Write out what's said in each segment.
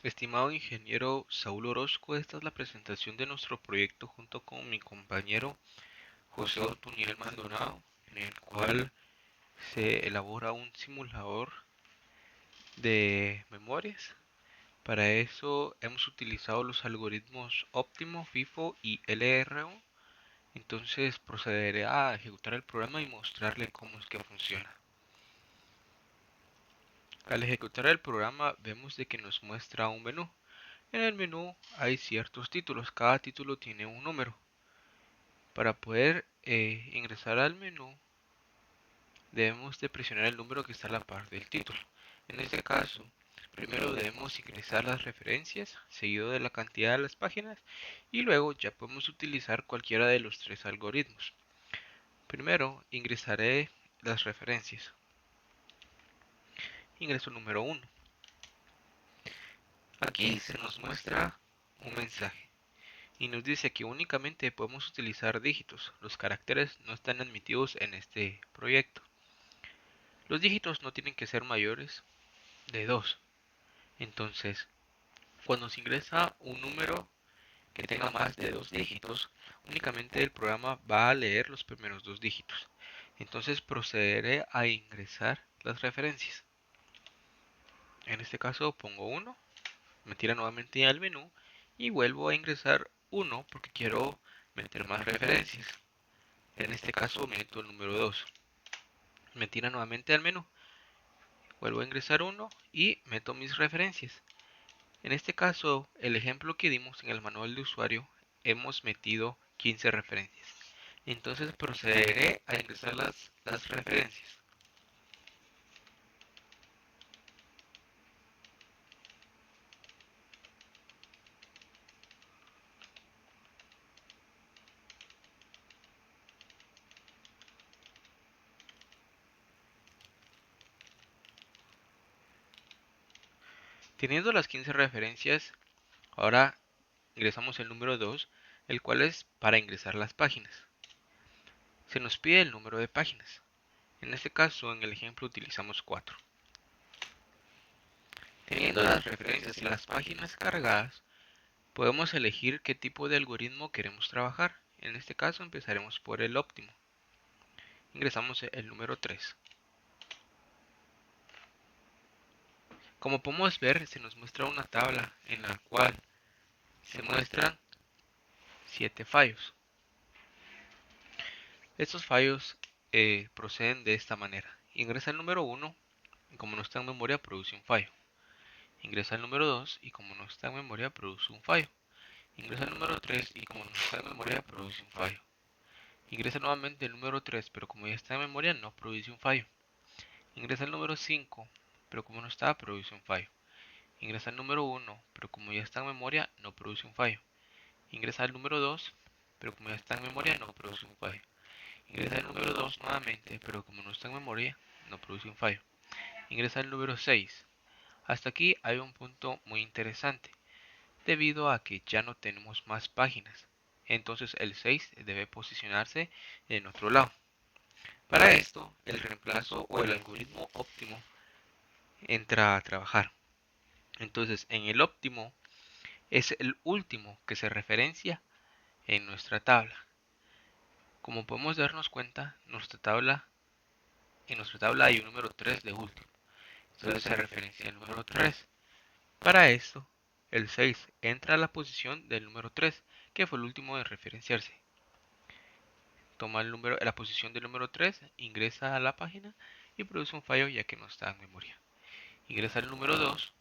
Estimado ingeniero Saúl Orozco, esta es la presentación de nuestro proyecto junto con mi compañero José Otoniel Maldonado, en el cual se elabora un simulador de memorias. Para eso hemos utilizado los algoritmos Optimo, FIFO y LRO. Entonces procederé a ejecutar el programa y mostrarle cómo es que funciona. Al ejecutar el programa vemos de que nos muestra un menú. En el menú hay ciertos títulos, cada título tiene un número. Para poder ingresar al menú debemos de presionar el número que está a la par del título. En este caso, primero debemos ingresar las referencias, seguido de la cantidad de las páginas, y luego ya podemos utilizar cualquiera de los tres algoritmos. Primero ingresaré las referencias. Ingreso número 1. Aquí se nos muestra un mensaje y nos dice que únicamente podemos utilizar dígitos. Los caracteres no están admitidos en este proyecto. Los dígitos no tienen que ser mayores de 2. Entonces, cuando se ingresa un número que tenga más de 2 dígitos, únicamente el programa va a leer los primeros 2 dígitos. Entonces procederé a ingresar las referencias. En este caso pongo 1, me tira nuevamente al menú y vuelvo a ingresar 1 porque quiero meter más referencias. En este caso meto el número 2. Me tira nuevamente al menú, vuelvo a ingresar 1 y meto mis referencias. En este caso, el ejemplo que dimos en el manual de usuario, hemos metido 15 referencias. Entonces procederé a ingresar las referencias. Teniendo las 15 referencias, ahora ingresamos el número 2, el cual es para ingresar las páginas. Se nos pide el número de páginas. En este caso, en el ejemplo utilizamos 4. Teniendo las referencias y las páginas cargadas, podemos elegir qué tipo de algoritmo queremos trabajar. En este caso empezaremos por el óptimo. Ingresamos el número 3. Como podemos ver, se nos muestra una tabla en la cual se muestran 7 fallos. Estos fallos proceden de esta manera. Ingresa el número 1 y como no está en memoria produce un fallo. Ingresa el número 2 y como no está en memoria produce un fallo. Ingresa el número 3 y como no está en memoria produce un fallo. Ingresa nuevamente el número 3 pero como ya está en memoria no produce un fallo. Ingresa el número 5 pero como no está produce un fallo. Ingresa el número 1 pero como ya está en memoria no produce un fallo. Ingresa el número 2 pero como ya está en memoria no produce un fallo. Ingresa el número 2 nuevamente pero como no está en memoria no produce un fallo. Ingresa el número 6. Hasta aquí hay un punto muy interesante, debido a que ya no tenemos más páginas. Entonces el 6 debe posicionarse en otro lado. Para esto, el reemplazo o el algoritmo óptimo entra a trabajar. Entonces, en el óptimo es el último que se referencia en nuestra tabla. Como podemos darnos cuenta, en nuestra tabla hay un número 3 de último. Entonces se referencia el número 3. Para esto, el 6 entra a la posición del número 3, que fue el último de referenciarse. Toma la posición del número 3, ingresa a la página y produce un fallo ya que no está en memoria. Ingresa el número 2,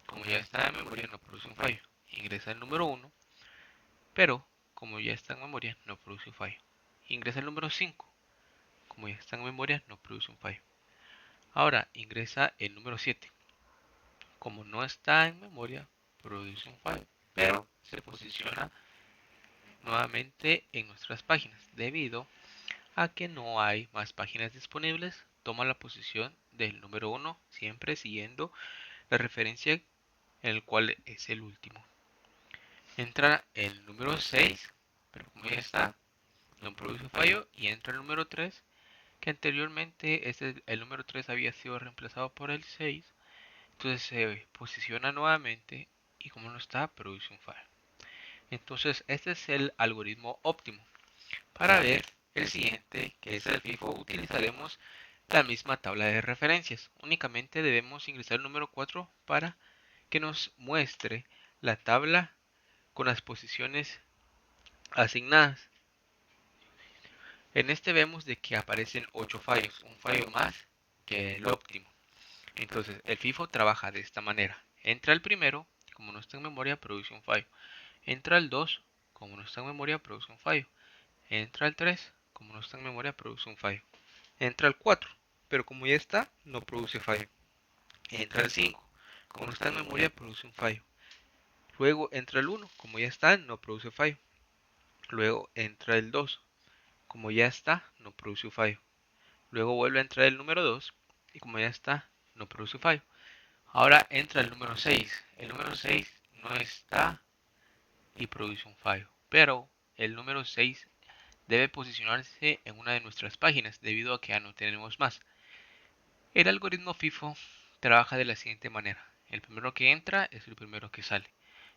como ya está en memoria no produce un fallo. Ingresa el número 1, pero como ya está en memoria no produce un fallo. Ingresa el número 5, como ya está en memoria no produce un fallo. Ahora ingresa el número 7, como no está en memoria produce un fallo, pero se posiciona nuevamente en nuestras páginas debido a que no hay más páginas disponibles. Toma la posición del número 1 siempre siguiendo la referencia en el cual es el último. Entra el número 6, pero como ya está no produce fallo, y entra el número 3, que anteriormente el número 3 había sido reemplazado por el 6. Entonces se posiciona nuevamente y como no está, produce un fallo. Entonces este es el algoritmo óptimo. Para ver el siguiente, que es el FIFO, utilizaremos la misma tabla de referencias. Únicamente debemos ingresar el número 4 para que nos muestre la tabla con las posiciones asignadas. En este vemos de que aparecen 8 fallos, un fallo más que el óptimo. Entonces el FIFO trabaja de esta manera. Entra el primero, como no está en memoria, produce un fallo. Entra el 2, como no está en memoria, produce un fallo. Entra el 3, como no está en memoria, produce un fallo. Entra el 4, pero como ya está, no produce fallo. Entra el 5, como no está en memoria, produce un fallo. Luego entra el 1, como ya está, no produce fallo. Luego entra el 2, como ya está, no produce un fallo. Luego vuelve a entrar el número 2 y como ya está, no produce fallo. Ahora entra el número 6. El número 6 no está y produce un fallo. Pero el número 6 debe posicionarse en una de nuestras páginas debido a que ya no tenemos más. El algoritmo FIFO trabaja de la siguiente manera. El primero que entra es el primero que sale.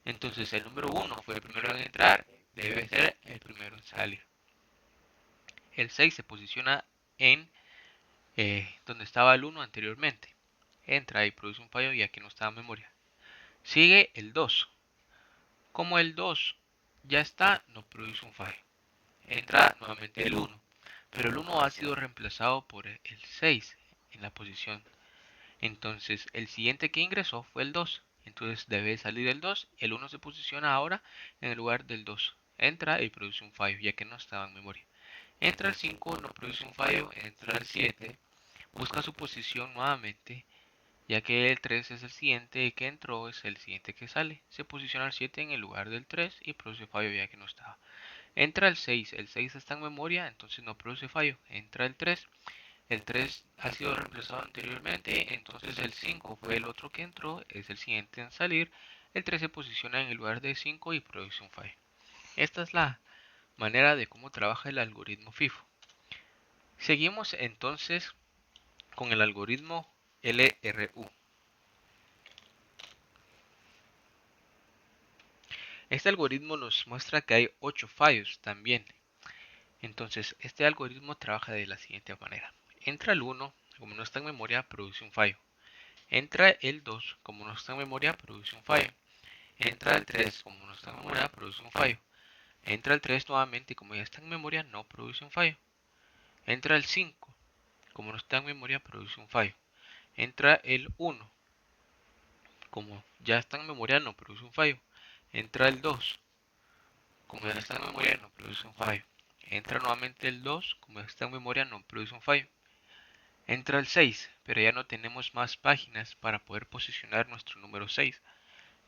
Entonces el número 1 fue el primero en entrar, debe ser el primero en salir. El 6 se posiciona en donde estaba el 1 anteriormente. Entra y produce un fallo ya que no estaba en memoria. Sigue el 2. Como el 2 ya está, no produce un fallo. Entra nuevamente el 1. Pero el 1 ha sido reemplazado por el 6 en la posición. Entonces el siguiente que ingresó fue el 2. Entonces debe salir el 2. El 1 se posiciona ahora en el lugar del 2. Entra y produce un fallo ya que no estaba en memoria. Entra el 5, no produce un fallo. Entra el 7. Busca su posición nuevamente, ya que el 3 es el siguiente que entró, es el siguiente que sale. Se posiciona el 7 en el lugar del 3 y produce fallo ya que no estaba. Entra el 6 está en memoria, entonces no produce fallo. Entra el 3 ha sido reemplazado anteriormente, entonces el 5 fue el otro que entró, es el siguiente en salir. El 3 se posiciona en el lugar de 5 y produce un fallo. Esta es la manera de cómo trabaja el algoritmo FIFO. Seguimos entonces con el algoritmo LRU. Este algoritmo nos muestra que hay 8 fallos también. Entonces, este algoritmo trabaja de la siguiente manera. Entra el 1, como no está en memoria, produce un fallo. Entra el 2, como no está en memoria, produce un fallo. Entra el 3, como no está en memoria, produce un fallo. Entra el 3 nuevamente, como ya está en memoria, no produce un fallo. Entra el 5, como no está en memoria, produce un fallo. Entra el 1, como ya está en memoria, no produce un fallo. Entra el 2, como ya está en memoria, no produce un fallo. Entra nuevamente el 2, como ya está en memoria, no produce un fallo. Entra el 6, pero ya no tenemos más páginas para poder posicionar nuestro número 6.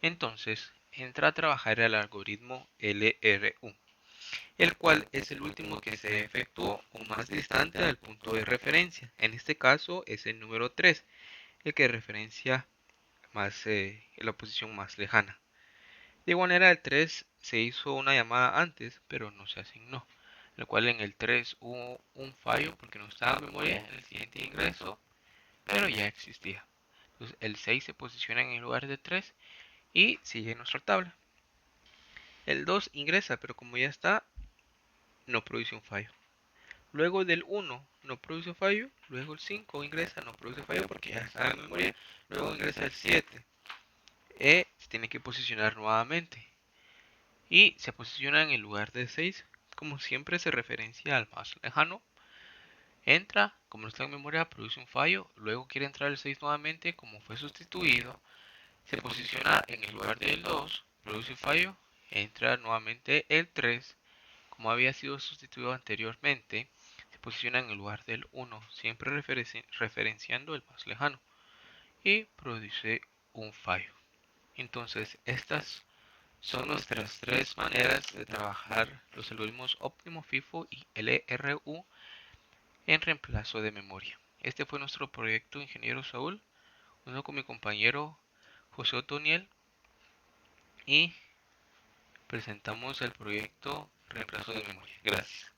Entonces, entra a trabajar el algoritmo LRU, el cual es el último que se efectuó o más distante del punto de referencia. En este caso es el número 3, el que referencia más la posición más lejana. De igual manera, el 3 se hizo una llamada antes, pero no se asignó, lo cual en el 3 hubo un fallo porque no estaba en memoria en el siguiente ingreso, pero ya existía. Entonces el 6 se posiciona en el lugar de 3 y sigue nuestra tabla. El 2 ingresa, pero como ya está, no produce un fallo. Luego del 1 no produce fallo, luego el 5 ingresa, no produce fallo porque ya está en memoria, luego ingresa el 7. Se tiene que posicionar nuevamente y se posiciona en el lugar de 6, como siempre se referencia al más lejano. Entra, como no está en memoria, produce un fallo, luego quiere entrar el 6 nuevamente, como fue sustituido, se posiciona en el lugar del 2, produce un fallo, entra nuevamente el 3, como había sido sustituido anteriormente, se posiciona en el lugar del 1, siempre referenciando el más lejano, y produce un fallo. Entonces, estas son nuestras tres maneras de trabajar los algoritmos óptimo, FIFO y LRU en reemplazo de memoria. Este fue nuestro proyecto Ingeniero Saúl, uno con mi compañero José Otoniel, y presentamos el proyecto reemplazo de memoria. Gracias.